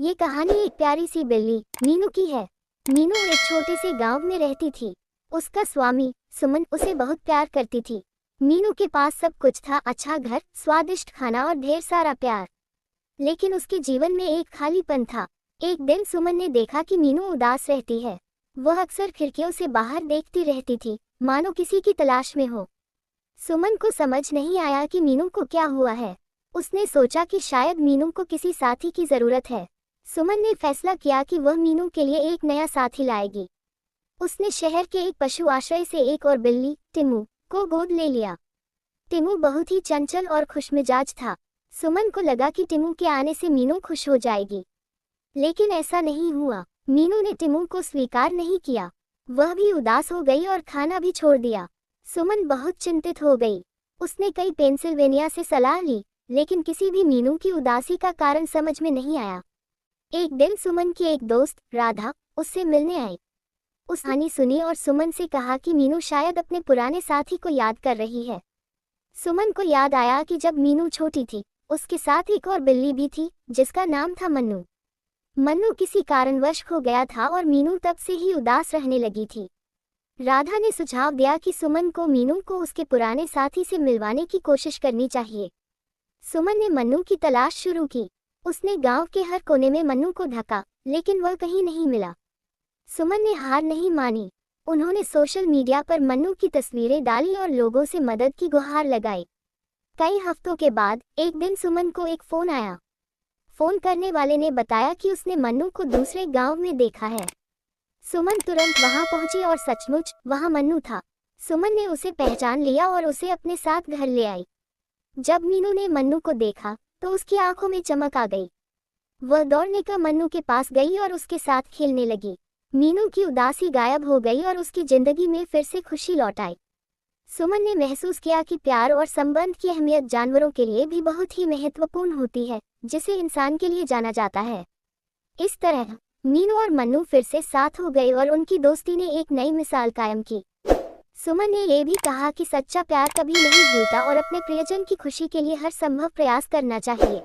ये कहानी एक प्यारी सी बिल्ली मीनू की है। मीनू एक छोटे से गांव में रहती थी। उसका स्वामी सुमन उसे बहुत प्यार करती थी। मीनू के पास सब कुछ था, अच्छा घर, स्वादिष्ट खाना और ढेर सारा प्यार। लेकिन उसके जीवन में एक खालीपन था। एक दिन सुमन ने देखा कि मीनू उदास रहती है। वह अक्सर खिड़कियों से बाहर देखती रहती थी, मानो किसी की तलाश में हो। सुमन को समझ नहीं आया कि मीनू को क्या हुआ है। उसने सोचा कि शायद मीनू को किसी साथी की जरूरत है। सुमन ने फैसला किया कि वह मीनू के लिए एक नया साथी लाएगी। उसने शहर के एक पशु आश्रय से एक और बिल्ली टिमू को गोद ले लिया। टिमू बहुत ही चंचल और खुशमिजाज था। सुमन को लगा कि टिमू के आने से मीनू खुश हो जाएगी, लेकिन ऐसा नहीं हुआ। मीनू ने टिमू को स्वीकार नहीं किया। वह भी उदास हो गई और खाना भी छोड़ दिया। सुमन बहुत चिंतित हो गई। उसने कई पेंसिल्वेनिया से सलाह ली, लेकिन किसी भी मीनू की उदासी का कारण समझ में नहीं आया। एक दिन सुमन की एक दोस्त राधा उससे मिलने आई। उस कहानी सुनी और सुमन से कहा कि मीनू शायद अपने पुराने साथी को याद कर रही है। सुमन को याद आया कि जब मीनू छोटी थी, उसके साथ एक और बिल्ली भी थी जिसका नाम था मन्नू। मन्नू किसी कारणवश खो गया था और मीनू तब से ही उदास रहने लगी थी। राधा ने सुझाव दिया कि सुमन को मीनू को उसके पुराने साथी से मिलवाने की कोशिश करनी चाहिए। सुमन ने मन्नू की तलाश शुरू की। उसने गांव के हर कोने में मन्नू को ढूंढा, लेकिन वह कहीं नहीं मिला। सुमन ने हार नहीं मानी। उन्होंने सोशल मीडिया पर मन्नू की तस्वीरें डाली और लोगों से मदद की गुहार लगाई। कई हफ्तों के बाद एक दिन सुमन को एक फोन आया। फोन करने वाले ने बताया कि उसने मन्नू को दूसरे गांव में देखा है। सुमन तुरंत वहां पहुंची और सचमुच वहां मन्नू था। सुमन ने उसे पहचान लिया और उसे अपने साथ घर ले आई। जब मीनू ने मन्नू को देखा तो उसकी आंखों में चमक आ गई। वह दौड़ने का मन्नू के पास गई और उसके साथ खेलने लगी। मीनू की उदासी गायब हो गई और उसकी जिंदगी में फिर से खुशी लौट आई। सुमन ने महसूस किया कि प्यार और संबंध की अहमियत जानवरों के लिए भी बहुत ही महत्वपूर्ण होती है, जिसे इंसान के लिए जाना जाता है। इस तरह मीनू और मन्नू फिर से साथ हो गए और उनकी दोस्ती ने एक नई मिसाल कायम की। सुमन ने ये भी कहा कि सच्चा प्यार कभी नहीं भूलता और अपने प्रियजन की खुशी के लिए हर संभव प्रयास करना चाहिए।